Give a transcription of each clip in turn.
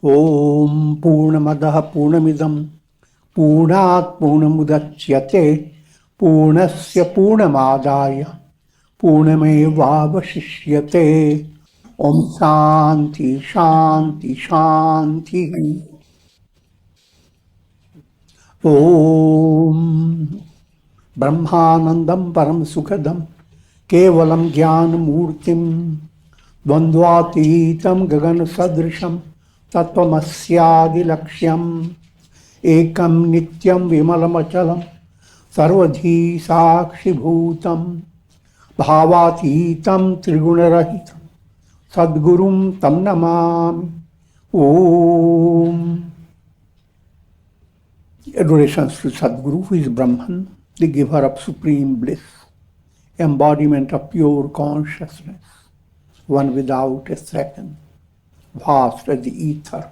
Om Purnamadaha Purnamidam Purnat Purnamudachyate Purnasya Purnamadaya Purnamevavashishyate. Om Shanti Shanti Shanti. Om Brahmanandam Param Sukhadam Kevalam Jnana Murtim Dvandvatitam Gagan Sadrisham Tattvamasya Laksham Ekam Nityam Vimalamachalam Sarvadhi Sakshi Bhutam Bhavatitam Trigunarahitam Sadgurum Tam Namami. Om. Adorations to Sadguru, who is Brahman, the giver of supreme bliss, embodiment of pure consciousness, one without a second, vast as the ether,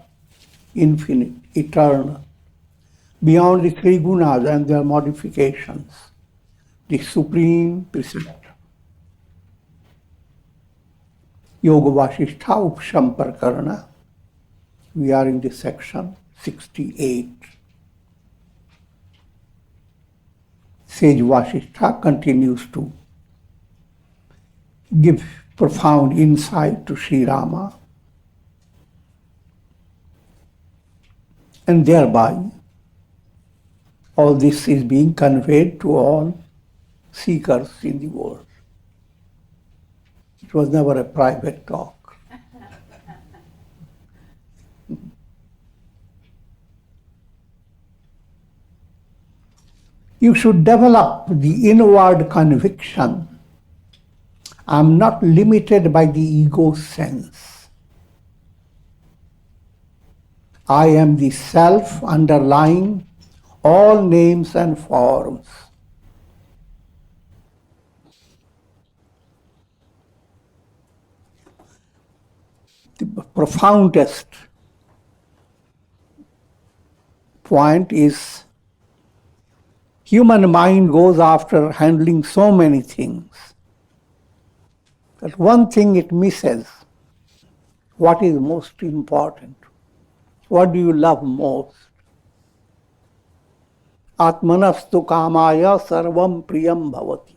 infinite, eternal, beyond the three gunas and their modifications, the supreme preceptor. Yoga Vasistha Upashama Prakarana. We are in the section 68. Sage Vasishtha continues to give profound insight to Sri Rama, and thereby all this is being conveyed to all seekers in the world. It was never a private talk. You should develop the inward conviction. I am not limited by the ego sense. I am the self underlying all names and forms. The profoundest point is human mind goes after handling so many things that one thing it misses. What is most important? What do you love most? Atmanastu kamaya sarvam priyam bhavati.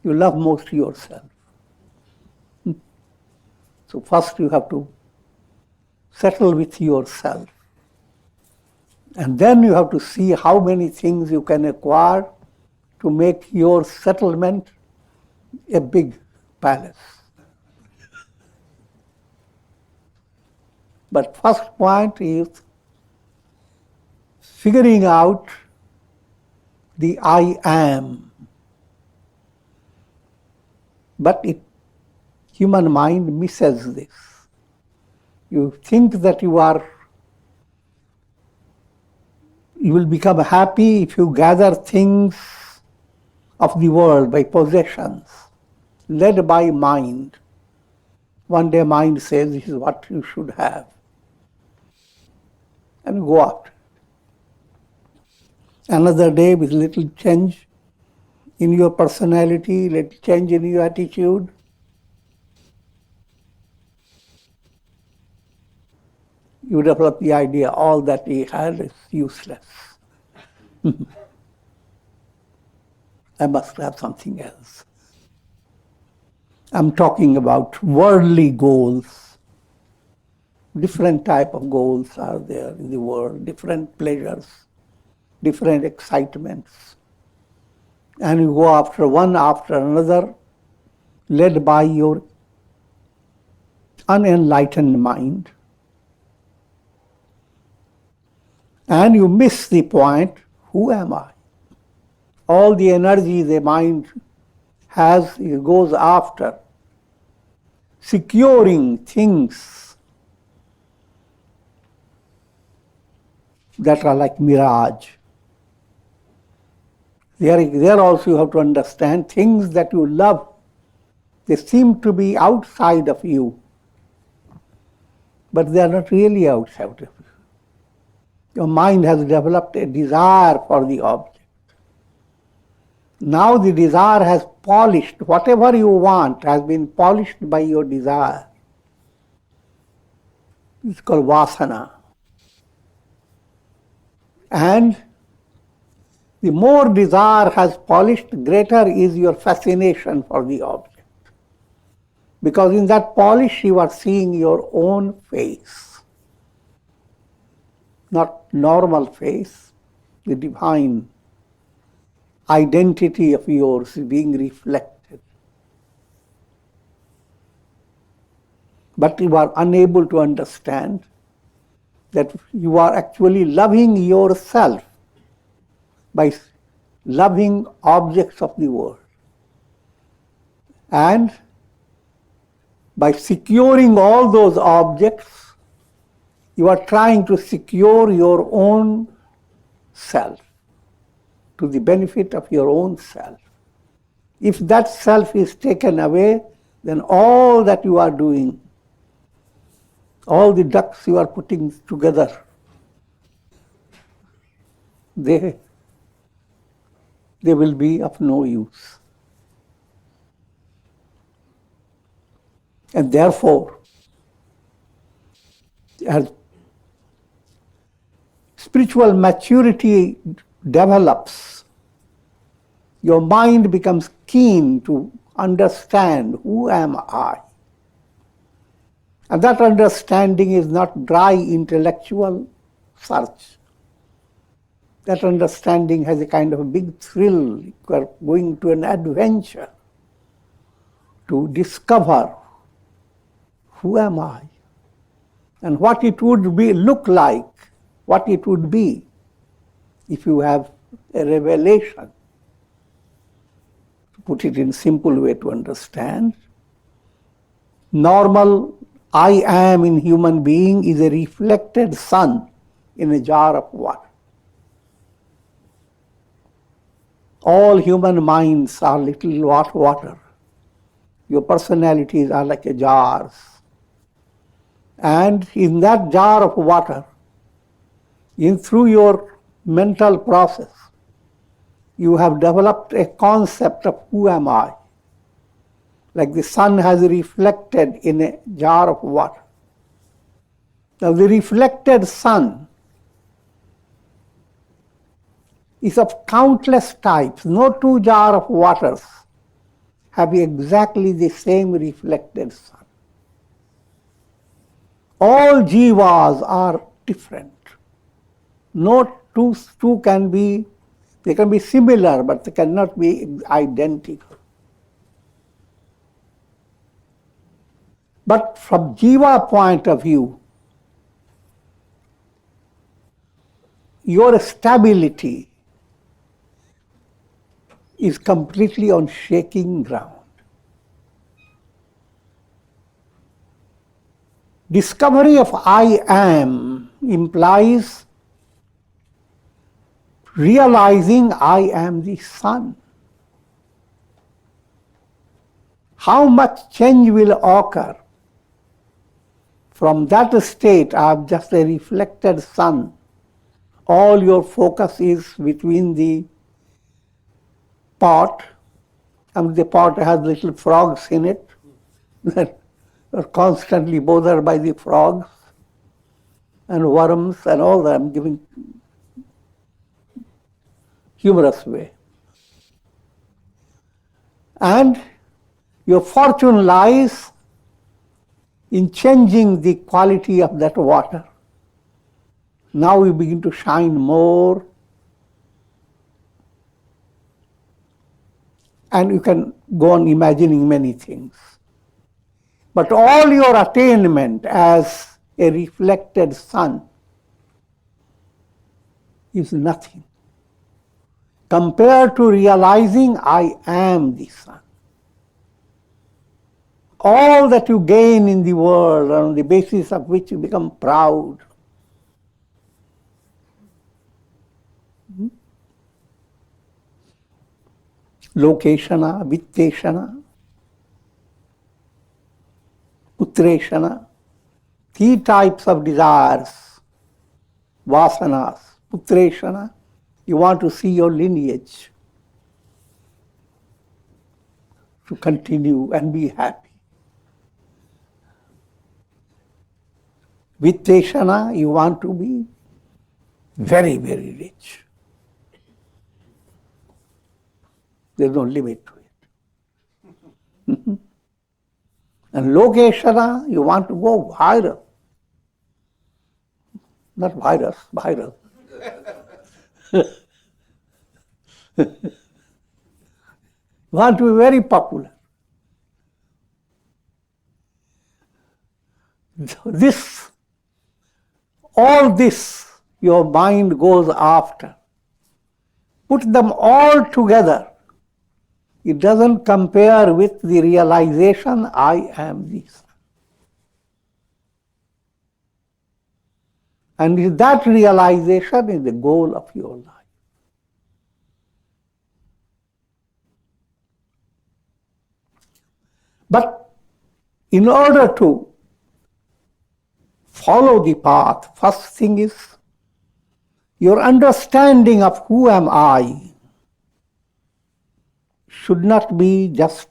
You love most yourself. So first you have to settle with yourself. And then you have to see how many things you can acquire to make your settlement a big palace. But first point is figuring out the I am. But human mind misses this. You think that you will become happy if you gather things of the world by possessions, led by mind. One day mind says, this is what you should have. And you go after it. Another day with little change in your personality, little change in your attitude, you develop the idea all that he had is useless. I must have something else. I'm talking about worldly goals. Different type of goals are there in the world, different pleasures, different excitements. And you go after one after another, led by your unenlightened mind. And you miss the point, who am I? All the energy the mind has, it goes after securing things that are like mirage. There also you have to understand things that you love, they seem to be outside of you, but they are not really outside of you. Your mind has developed a desire for the object. Now the desire has polished, whatever you want has been polished by your desire. It's called vasana. And the more desire has polished, greater is your fascination for the object. Because in that polish you are seeing your own face. Not normal face, the divine identity of yours is being reflected. But you are unable to understand that you are actually loving yourself by loving objects of the world. And by securing all those objects, you are trying to secure your own self, to the benefit of your own self. If that self is taken away, then all that you are doing, all the ducks you are putting together, they will be of no use. And therefore, as spiritual maturity develops, your mind becomes keen to understand, who am I? And that understanding is not dry intellectual search. That understanding has a kind of a big thrill. You are going to an adventure to discover, who am I? And what it would be, look like, what it would be if you have a revelation. To put it in simple way to understand, normal I am in human being is a reflected sun in a jar of water. All human minds are little water. Your personalities are like a jars. And in that jar of water, through your mental process, you have developed a concept of who am I. Like the sun has reflected in a jar of water. Now the reflected sun is of countless types. No two jars of waters have exactly the same reflected sun. All jivas are different. No two can be, they can be similar, but they cannot be identical. But from jiva point of view, your stability is completely on shaking ground. Discovery of I am implies realizing I am the sun. How much change will occur from that state of just a reflected sun? All your focus is between the pot, and the pot has little frogs in it that are constantly bothered by the frogs and worms and all that. I'm giving humorous way. And your fortune lies in changing the quality of that water. Now you begin to shine more, and you can go on imagining many things. But all your attainment as a reflected sun is nothing compared to realizing I am the sun. All that you gain in the world on the basis of which you become proud, lokeshana, vitteshana, putreshana, three types of desires, vasanas. Putreshana, you want to see your lineage to continue and be happy. Vitteshana, you want to be very, very rich. There's no limit to it. And Lokeshana, you want to go viral. Not virus, viral. You want to be very popular. All this, your mind goes after. Put them all together. It doesn't compare with the realization, I am this. And that realization is the goal of your life. But in order to follow the path, first thing is your understanding of who am I should not be just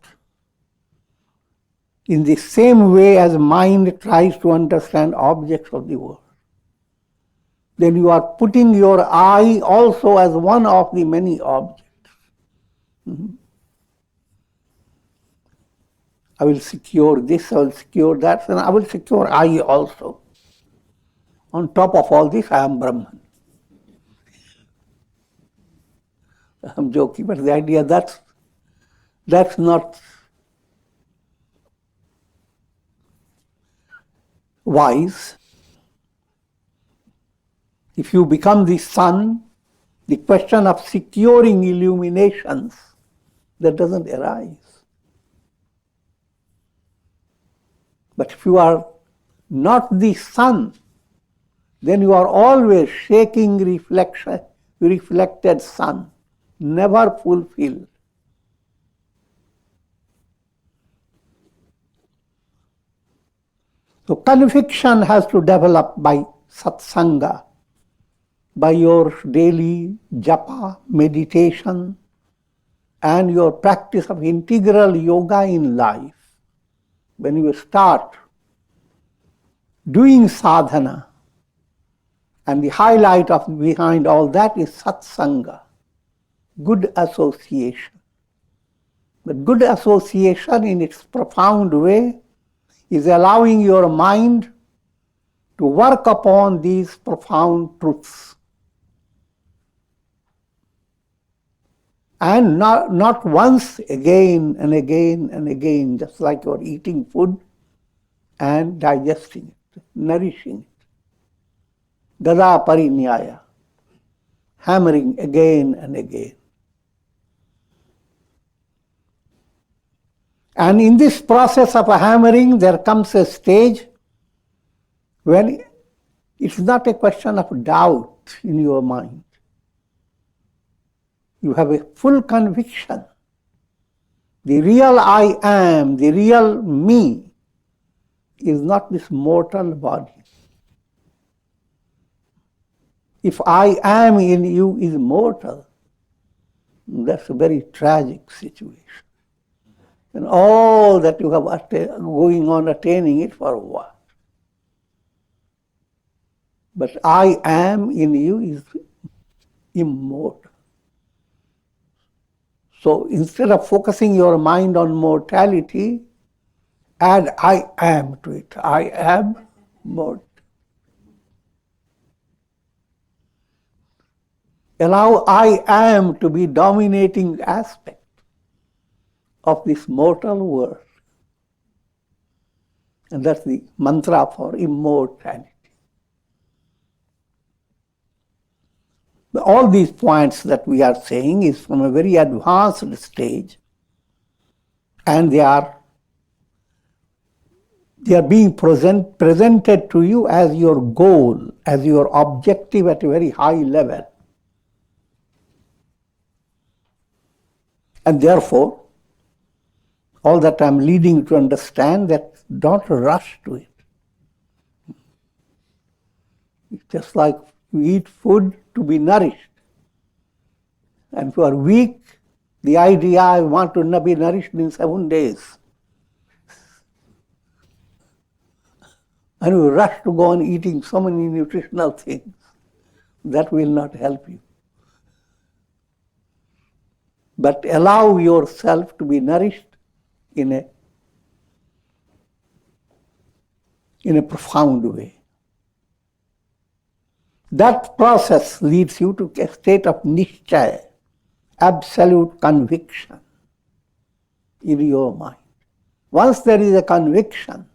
in the same way as mind tries to understand objects of the world. Then you are putting your I also as one of the many objects. I will secure this, I will secure that, and I will secure I also. On top of all this, I am Brahman. I'm joking, but the idea that's not wise. If you become the sun, the question of securing illuminations, that doesn't arise. But if you are not the sun, then you are always shaking reflected sun, never fulfilled. So conviction has to develop by satsanga, by your daily japa, meditation, and your practice of integral yoga in life. When you start doing sadhana, and the highlight of behind all that is satsanga, good association. But good association in its profound way is allowing your mind to work upon these profound truths. And not once, again and again and again, just like you're eating food and digesting it, nourishing it. Gada parinyaya, hammering again and again. And in this process of hammering, there comes a stage when it's not a question of doubt in your mind. You have a full conviction. The real I am, the real me, is not this mortal body. If I am in you is mortal, that's a very tragic situation. And all that you have going on attaining it for what? But I am in you is immortal. So instead of focusing your mind on mortality, add I am to it. I am mortal. Allow I am to be dominating aspect of this mortal world. And that's the mantra for immortality. All these points that we are saying is from a very advanced stage, and they are being presented to you as your goal, as your objective at a very high level. And therefore, all that I'm leading you to understand that don't rush to it. It's just like you eat food to be nourished. And if you are weak, the idea, I want to be nourished in 7 days. and you rush to go on eating so many nutritional things, that will not help you. But allow yourself to be nourished in a profound way. That process leads you to a state of nishchaya, absolute conviction in your mind. Once there is a conviction,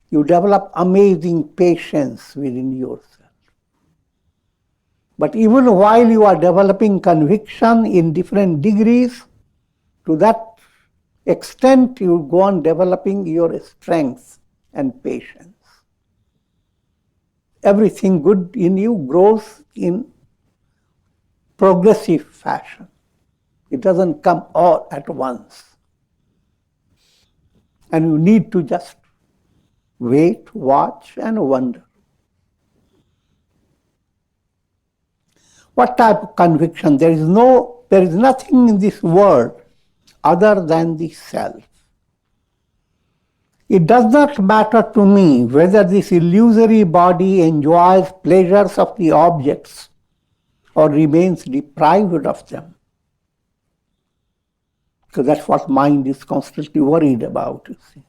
you develop amazing patience within yourself. But even while you are developing conviction in different degrees, to that extent you go on developing your strength and patience. Everything good in you grows in progressive fashion. It doesn't come all at once. And you need to just wait, watch, and wonder. What type of conviction? There is nothing in this world other than the self. It does not matter to me whether this illusory body enjoys pleasures of the objects or remains deprived of them. So that's what mind is constantly worried about, you see.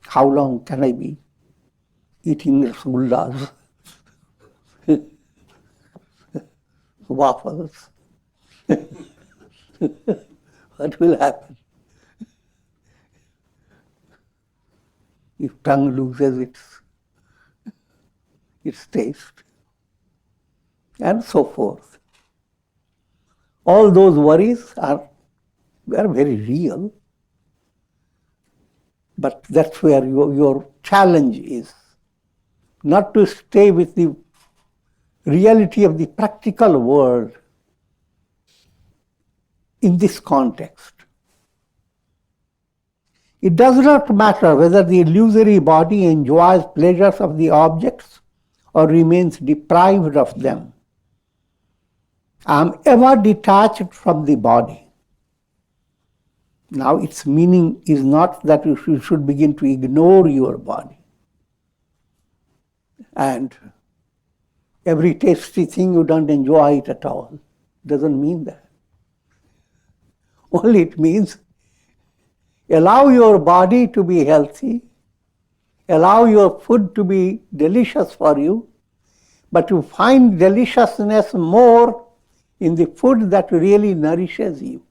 How long can I be eating rasgullas, waffles? What will happen if tongue loses its taste? And so forth. All those worries are very real, but that's where your challenge is. Not to stay with the reality of the practical world in this context. It does not matter whether the illusory body enjoys pleasures of the objects or remains deprived of them. I am ever detached from the body. Now its meaning is not that you should begin to ignore your body. And every tasty thing you don't enjoy it at all. Doesn't mean that. Only it means allow your body to be healthy, allow your food to be delicious for you, but you find deliciousness more in the food that really nourishes you.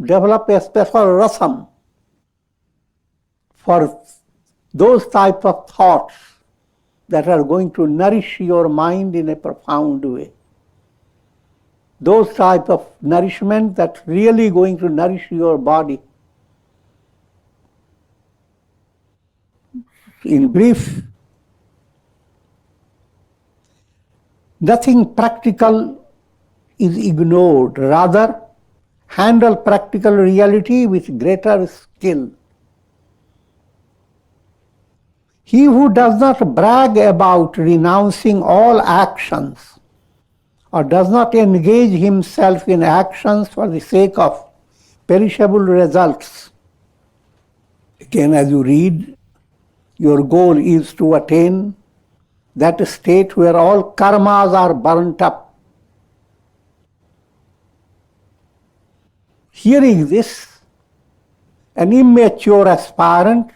Develop a special rasam for those type of thoughts that are going to nourish your mind in a profound way. Those type of nourishment that's really going to nourish your body. In brief, nothing practical is ignored. Rather, handle practical reality with greater skill. He who does not brag about renouncing all actions or does not engage himself in actions for the sake of perishable results. Again, as you read, your goal is to attain that state where all karmas are burnt up. Hearing this, an immature aspirant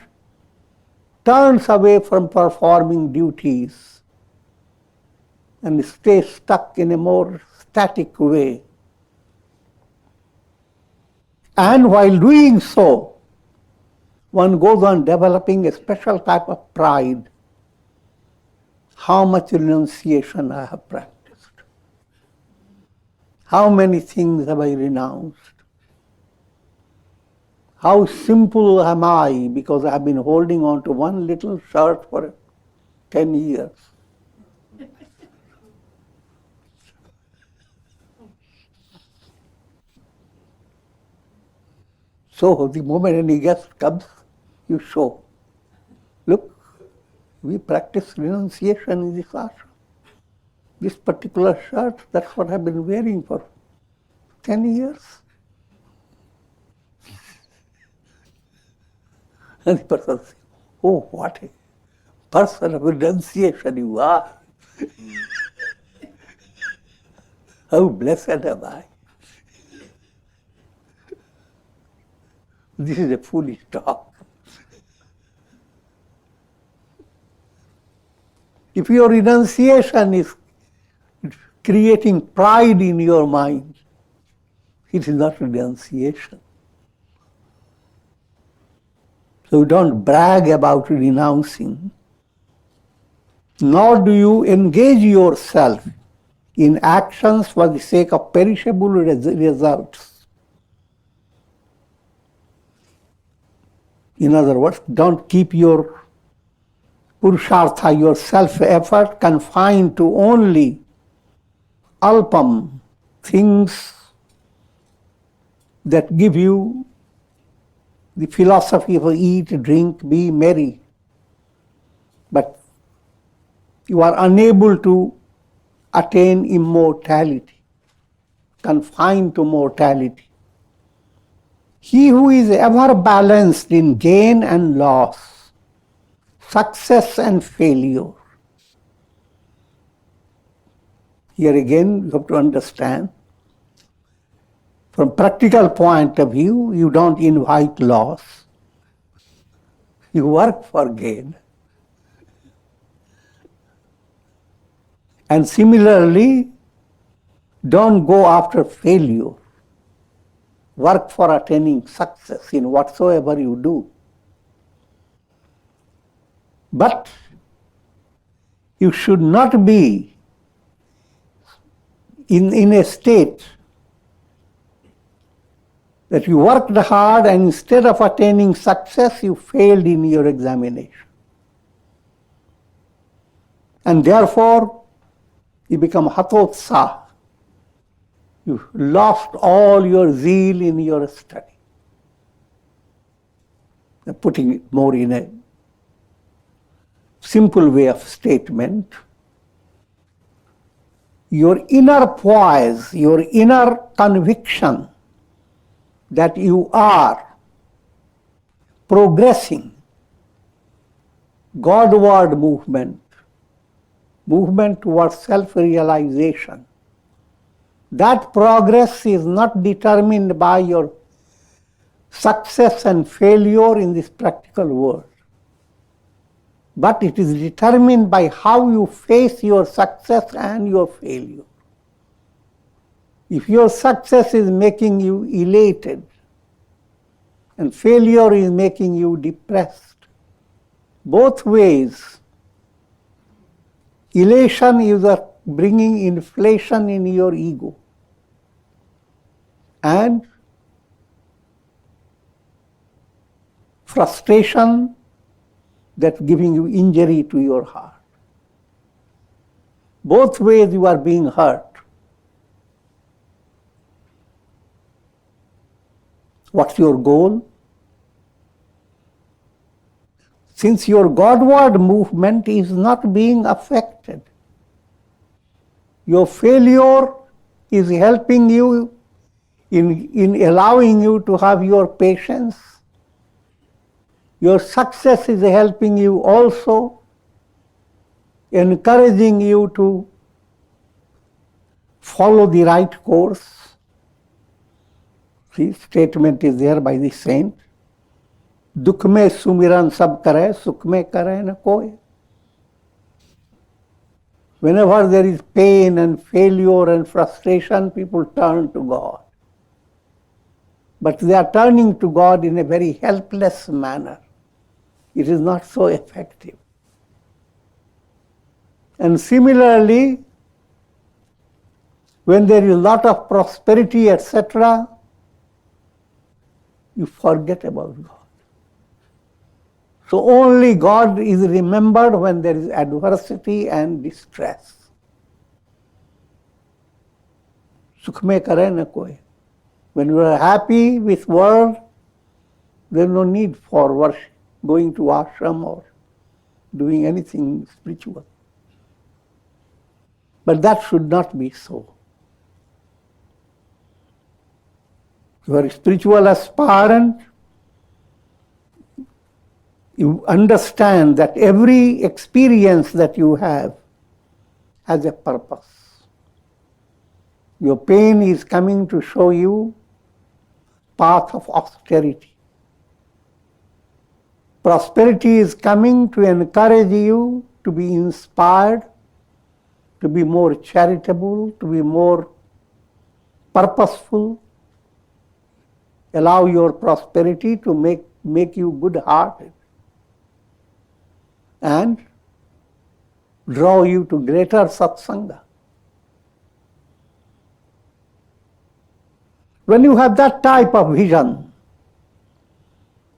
turns away from performing duties and stays stuck in a more static way. And while doing so, one goes on developing a special type of pride. How much renunciation I have practiced. How many things have I renounced? How simple am I because I have been holding on to one little shirt for 10 years. So the moment any guest comes, you show, look, we practice renunciation in this ashram. This particular shirt, that's what I've been wearing for 10 years. And the person says, oh, what a person of renunciation you are. How blessed am I. This is a foolish talk. If your renunciation is creating pride in your mind, it is not renunciation. So don't brag about renouncing, nor do you engage yourself in actions for the sake of perishable results. In other words, don't keep your purushartha, your self-effort, confined to only alpam, things that give you the philosophy of eat, drink, be merry. But you are unable to attain immortality, confined to mortality. He who is ever balanced in gain and loss, success and failure. Here again, you have to understand, from practical point of view, you don't invite loss. You work for gain. And similarly, don't go after failure. Work for attaining success in whatsoever you do. But you should not be in a state that you worked hard and instead of attaining success, you failed in your examination. And therefore, you become hatotsaha. You lost all your zeal in your study. Putting it more in a simple way of statement, your inner poise, your inner conviction that you are progressing, Godward movement towards self-realization. That progress is not determined by your success and failure in this practical world, but it is determined by how you face your success and your failure. If your success is making you elated and failure is making you depressed, both ways, elation is bringing inflation in your ego, and frustration that giving you injury to your heart. Both ways you are being hurt. What's your goal? Since your Godward movement is not being affected, your failure is helping you in allowing you to have your patience. Your success is helping you also, encouraging you to follow the right course. See, statement is there by the saint. Dukh mein sumiran sab kare, sukh mein kare na koi. Whenever there is pain and failure and frustration, people turn to God. But they are turning to God in a very helpless manner. It is not so effective. And similarly, when there is a lot of prosperity, etc., you forget about God. So only God is remembered when there is adversity and distress. Sukh mein kare na koi. When you are happy with world, there is no need for worship, going to ashram or doing anything spiritual. But that should not be so. You are a spiritual aspirant, You understand that every experience that you have has a purpose. Your pain is coming to show you path of austerity. Prosperity is coming to encourage you to be inspired, to be more charitable, to be more purposeful. Allow your prosperity to make you good-hearted and draw you to greater satsanga. When you have that type of vision,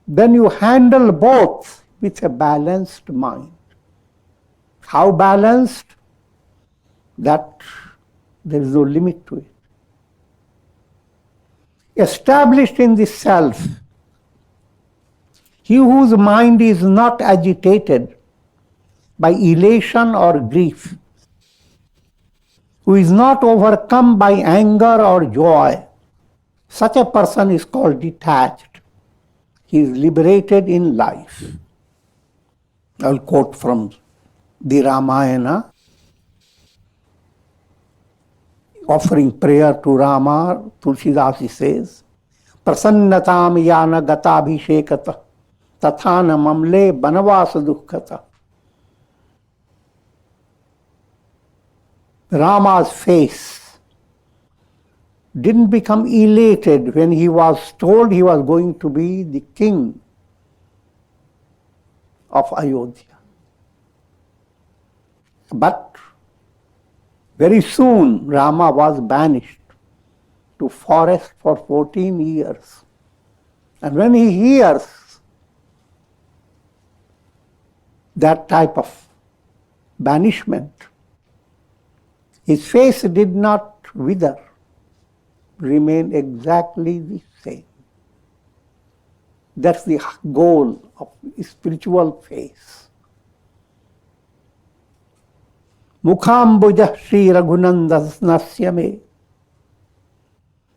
then you handle both with a balanced mind. How balanced? That there is no limit to it. Established in the self, he whose mind is not agitated by elation or grief, who is not overcome by anger or joy, such a person is called detached. He is liberated in life. I will quote from the Ramayana, offering prayer to Rama. Tulsidasi says, Prasannatam yana gatabhishekata tathana mamle banavasa dukkhata. Rama's face didn't become elated when he was told he was going to be the king of Ayodhya. But very soon Rama was banished to forest for 14 years. And when he hears that type of banishment, his face did not wither, remain exactly the same. That's the goal of spiritual face. Mukhambuja Sri Raghunandasnasya me.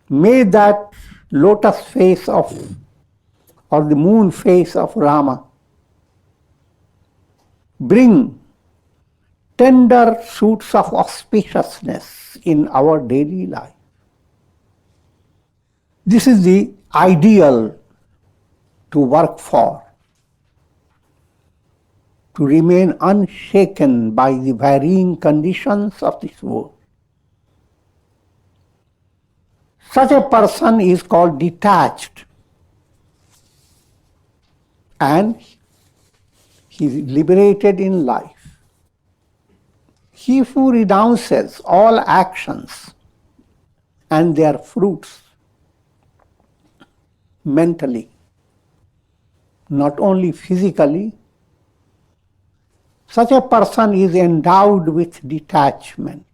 May that lotus face of, or the moon face of Rama bring tender shoots of auspiciousness in our daily life. This is the ideal to work for, to remain unshaken by the varying conditions of this world. Such a person is called detached, and he is liberated in life. He who renounces all actions and their fruits mentally, not only physically, such a person is endowed with detachment.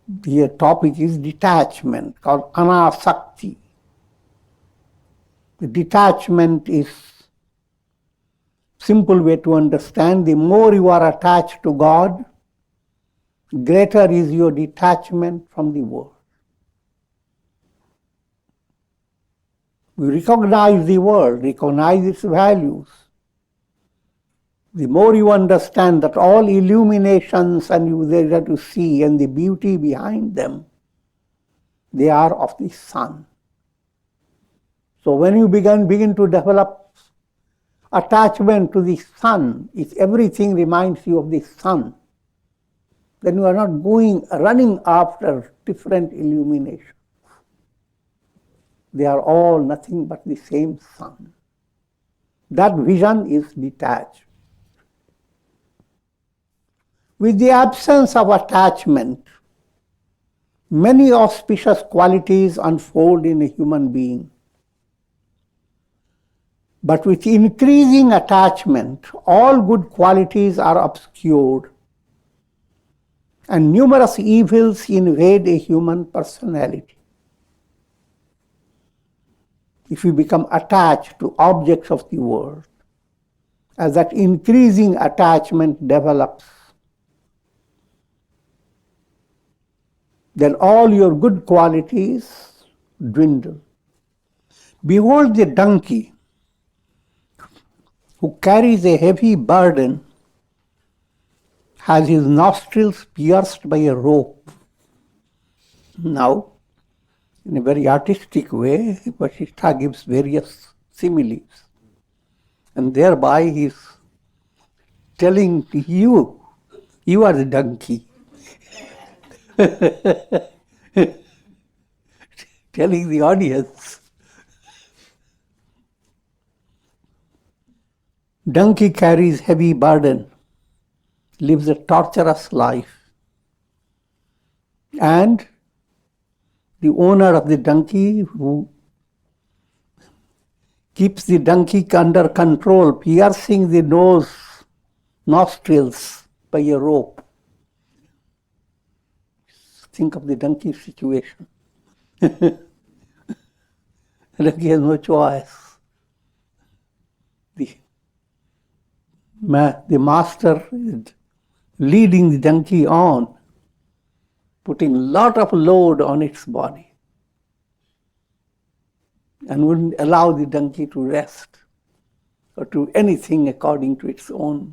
The topic is detachment, called anasakti. The detachment is simple way to understand. The more you are attached to God, greater is your detachment from the world. We recognize the world, recognize its values. The more you understand that all illuminations and you there to see and the beauty behind them, they are of the sun. So when you begin to develop attachment to the sun, if everything reminds you of the sun, then you are not running after different illuminations. They are all nothing but the same sun. That vision is detached. With the absence of attachment, many auspicious qualities unfold in a human being. But with increasing attachment, all good qualities are obscured, and numerous evils invade a human personality. If we become attached to objects of the world, as that increasing attachment develops, then all your good qualities dwindle. Behold the donkey who carries a heavy burden has his nostrils pierced by a rope. Now, in a very artistic way, Vasishtha gives various similes. And thereby he is telling you, you are the donkey. Telling the audience. Donkey carries heavy burden, lives a torturous life. And the owner of the donkey, who keeps the donkey under control, piercing the nostrils by a rope. Think of the donkey situation. The donkey has no choice. The master is leading the donkey on, putting a lot of load on its body, and wouldn't allow the donkey to rest or to anything according to its own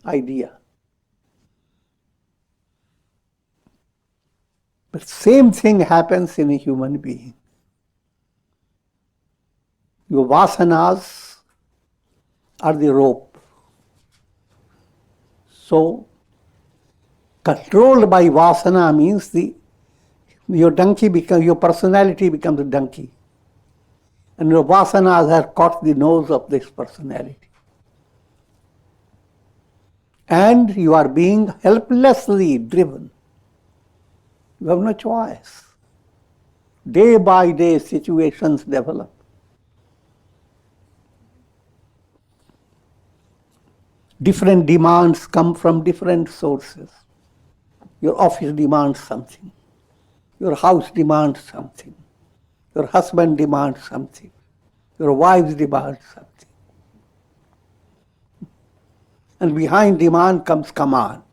idea. But same thing happens in a human being. Your vasanas are the rope. So, controlled by vasana means your personality becomes a donkey. And your vasanas have caught the nose of this personality. And you are being helplessly driven. You have no choice. Day by day situations develop. Different demands come from different sources. Your office demands something. Your house demands something. Your husband demands something. Your wife demands something. And behind demand comes command.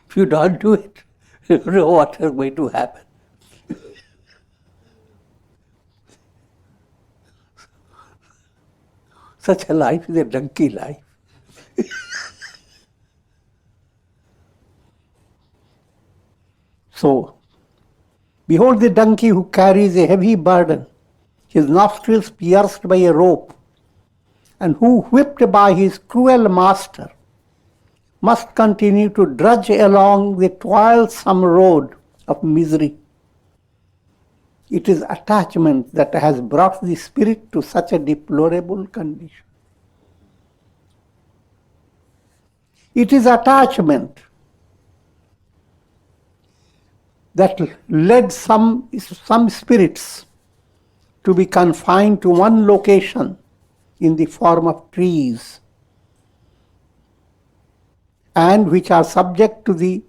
If you don't do it, you don't know what is going to happen. Such a life is a donkey life. So, behold the donkey who carries a heavy burden, his nostrils pierced by a rope, and who, whipped by his cruel master, must continue to drudge along the toilsome road of misery. It is attachment that has brought the spirit to such a deplorable condition. It is attachment that led some spirits to be confined to one location in the form of trees, and which are subject to the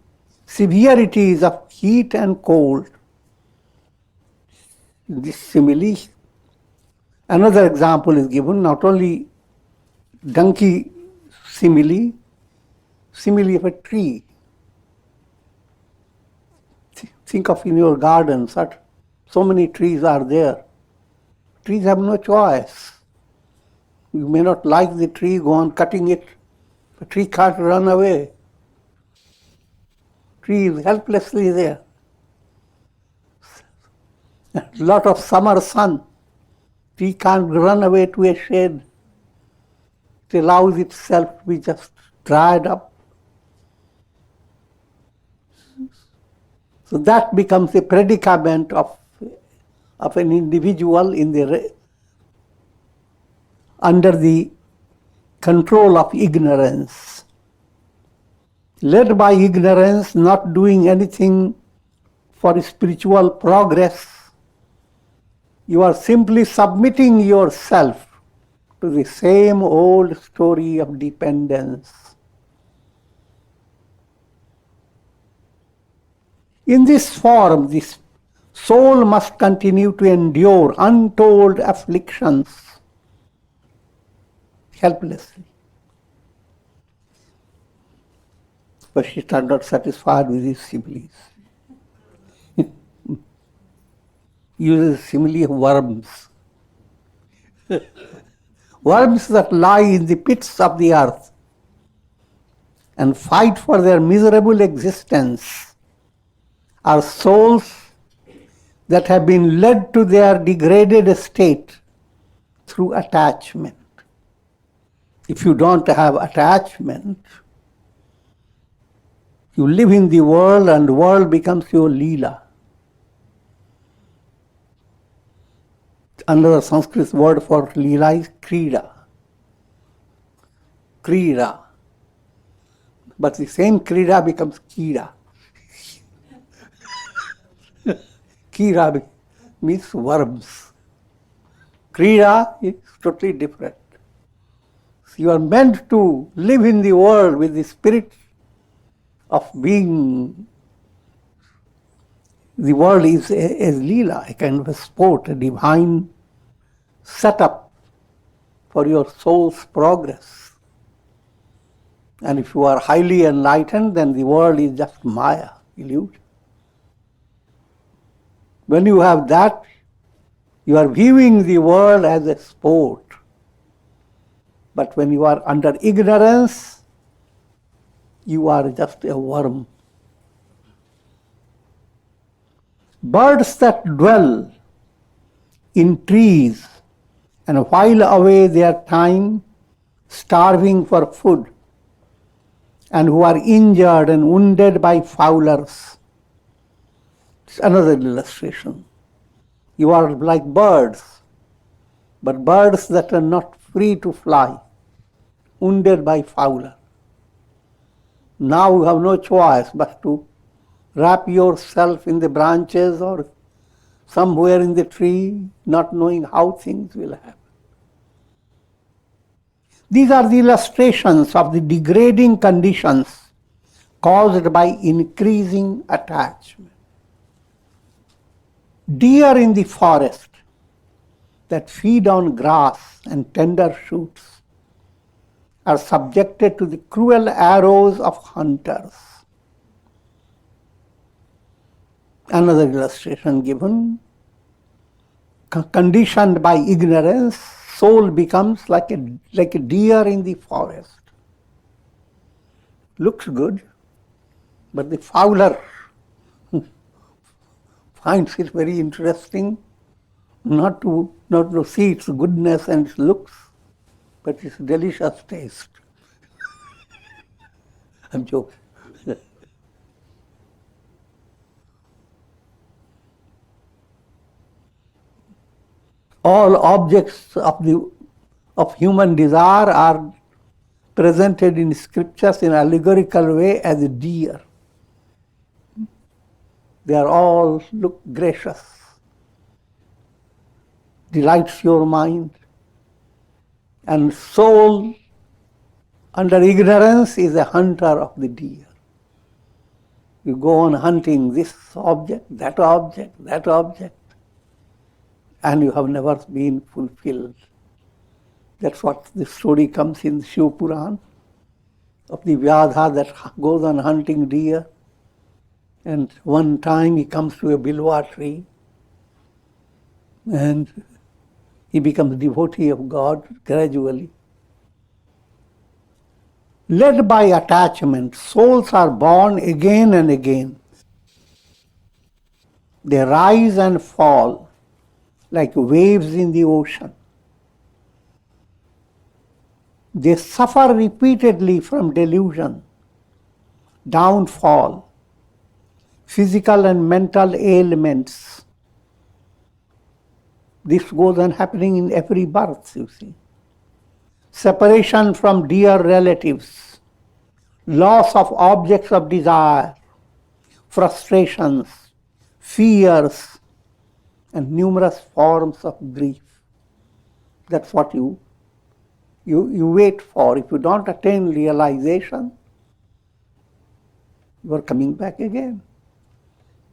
severities of heat and cold. This simile, another example is given, not only donkey simile of a tree. Think of in your garden, so many trees are there. Trees have no choice. You may not like the tree, go on cutting it. The tree can't run away. Tree is helplessly there. A lot of summer sun. Tree can't run away to a shade. It allows itself to be just dried up. So that becomes a predicament of an individual under the control of ignorance. Led by ignorance, not doing anything for spiritual progress, you are simply submitting yourself to the same old story of dependence. In this form, this soul must continue to endure untold afflictions helplessly. But she is not satisfied with his similes. uses simile of worms. Worms that lie in the pits of the earth and fight for their miserable existence are souls that have been led to their degraded state through attachment. If you don't have attachment, you live in the world and the world becomes your leela. Another Sanskrit word for leela is krida. Krida. But the same krida becomes kira. Kira means worms. Krida is totally different. You are meant to live in the world with the spirit of being. The world is a leela, a kind of a sport, a divine setup for your soul's progress. And if you are highly enlightened, then the world is just maya, illusion. When you have that, you are viewing the world as a sport. But when you are under ignorance, you are just a worm. Birds that dwell in trees and while away their time, starving for food, and who are injured and wounded by fowlers. It's another illustration. You are like birds, but birds that are not free to fly, wounded by fowler. Now you have no choice but to wrap yourself in the branches or somewhere in the tree, not knowing how things will happen. These are the illustrations of the degrading conditions caused by increasing attachment. Deer in the forest that feed on grass and tender shoots are subjected to the cruel arrows of hunters. Another illustration given, conditioned by ignorance, soul becomes like a deer in the forest. Looks good, but the fowler finds it very interesting not to see its goodness and its looks, but its delicious taste. I'm joking. All objects of human desire are presented in scriptures in allegorical way as a deer. They are all look gracious, delights your mind, and soul under ignorance is a hunter of the deer. You go on hunting this object, that object, that object, and you have never been fulfilled. That's what the story comes in Shiva Puran of the Vyadha that goes on hunting deer. And one time he comes to a bilwa tree and he becomes a devotee of God gradually. Led by attachment, souls are born again and again. They rise and fall like waves in the ocean. They suffer repeatedly from delusion, downfall, physical and mental ailments. This goes on happening in every birth, you see. Separation from dear relatives, loss of objects of desire, frustrations, fears, and numerous forms of grief. That's what you wait for. If you don't attain realization, you are coming back again.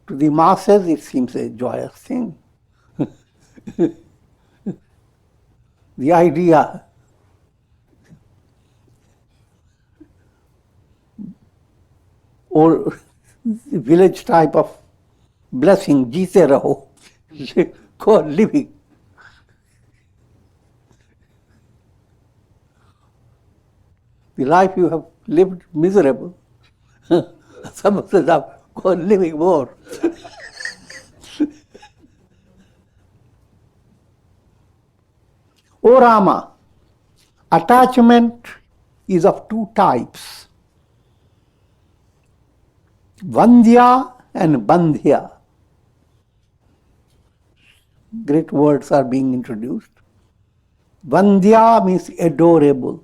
To the masses, it seems a joyous thing. The idea or village type of blessing, jeete raho, Go on living. The life you have lived miserable. Some says, go on living more. O Rama, attachment is of two types, Vandhya and Bandhya. Great words are being introduced. Vandhya means adorable.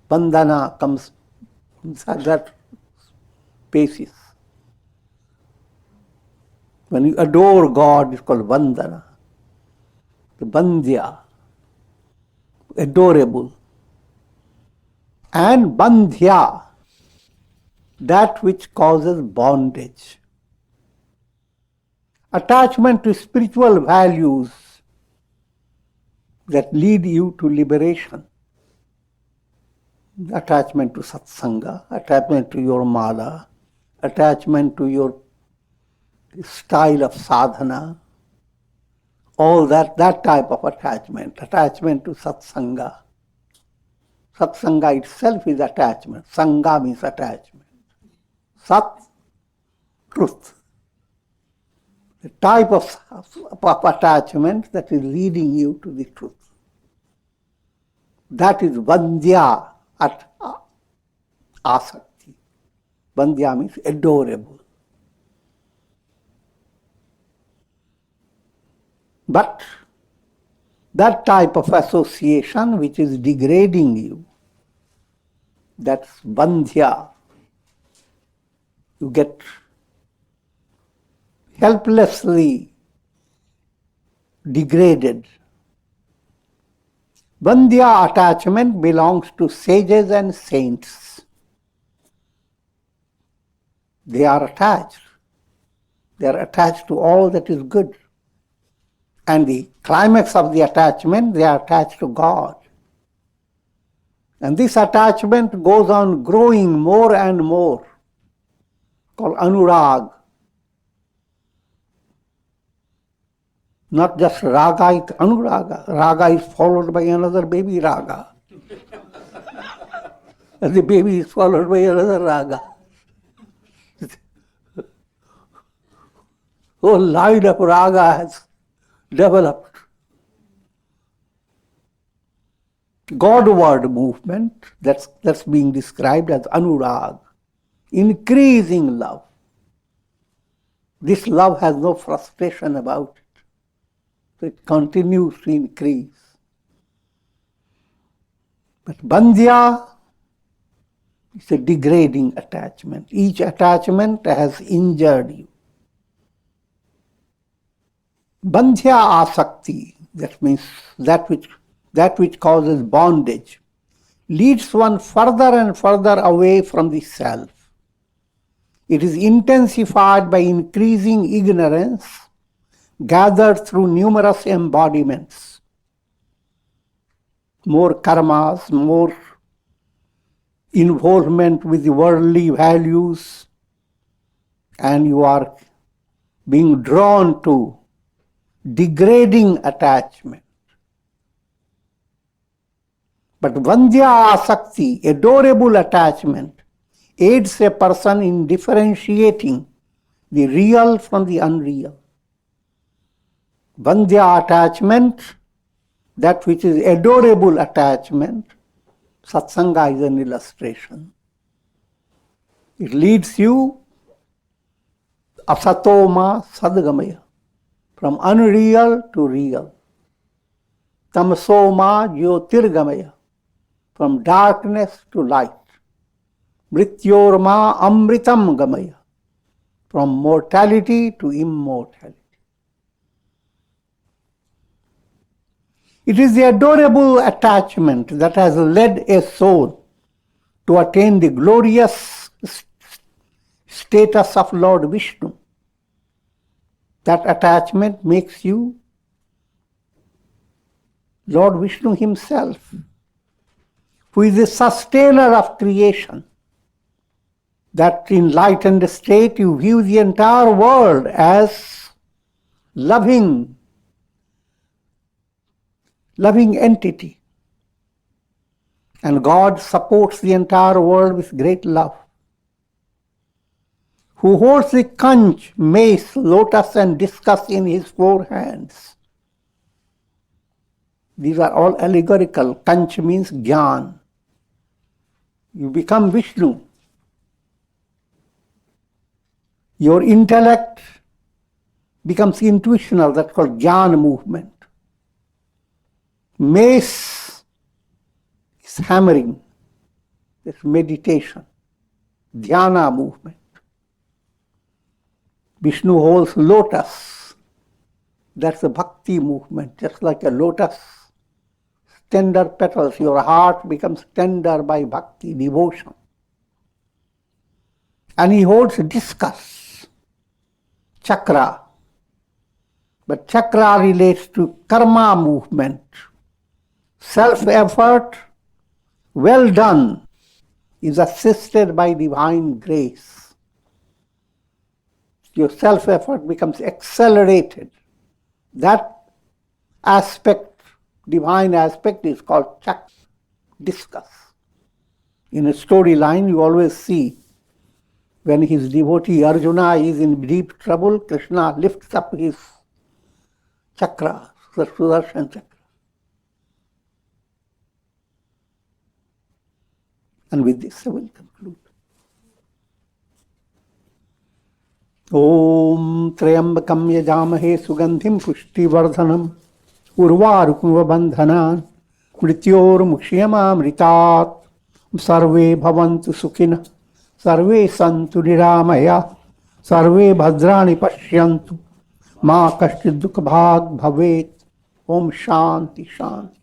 Bandhana comes from that basis. When you adore God, it's called Vandana. The Bandhya, adorable. And Bandhya, that which causes bondage. Attachment to spiritual values that lead you to liberation. Attachment to satsanga, attachment to your mala, attachment to your style of sadhana, all that type of attachment to satsanga. Satsanga itself is attachment. Sangha means attachment. Sat, truth. The type of attachment that is leading you to the truth. That is Vandhya at asakti. Vandhya means adorable. But that type of association which is degrading you, that's Bandhya. You get helplessly degraded. Bandhya attachment belongs to sages and saints. They are attached. They are attached to all that is good. And the climax of the attachment, they are attached to God. And this attachment goes on growing more and more, called anurag. Not just raga, it's anuraga. Raga is followed by another baby raga. And the baby is followed by another raga. Whole line of raga has developed. Godward movement, that's being described as anurag, increasing love. This love has no frustration about it. So it continues to increase. But Bandhya is a degrading attachment. Each attachment has injured you. Bandhya asakti, that means that which causes bondage, leads one further and further away from the self. It is intensified by increasing ignorance gathered through numerous embodiments. More karmas, more involvement with the worldly values, and you are being drawn to degrading attachment. But Vandhya asakti, adorable attachment, aids a person in differentiating the real from the unreal. Vandhya attachment, that which is adorable attachment, satsanga is an illustration. It leads you asatoma sadgamaya, from unreal to real. Tamasoma jyotirgamaya, from darkness to light. Mrityorma amritam gamaya, from mortality to immortality. It is the adorable attachment that has led a soul to attain the glorious status of Lord Vishnu. That attachment makes you Lord Vishnu himself, who is the sustainer of creation. That enlightened state, you view the entire world as loving entity. And God supports the entire world with great love. Who holds the conch, mace, lotus and discus in his 4 hands. These are all allegorical. Conch means Gyan. You become Vishnu. Your intellect becomes intuitional. That's called Gyan movement. Mace is hammering. It's meditation. Dhyana movement. Vishnu holds lotus. That's a bhakti movement, just like a lotus. Tender petals, your heart becomes tender by bhakti, devotion. And he holds discus, chakra. But chakra relates to karma movement. Self-effort, well done, is assisted by divine grace. Your self-effort becomes accelerated. That aspect, divine aspect, is called chakra, discus. In a storyline, you always see when his devotee Arjuna is in deep trouble, Krishna lifts up his chakra, the Sudarshan chakra. And with this I will conclude. Om Trayambakam Yajamahe Sugandhim Pushtivardanam Urvarukuva Bandhanan Mrityor Mukshiyamamritat Sarve Bhavantu Sukhina Sarve Santu Niramaya Sarve Bhadrani Pashyantu Ma Kashchid Dukha Bhag Bhavet Om Shanti Shanti.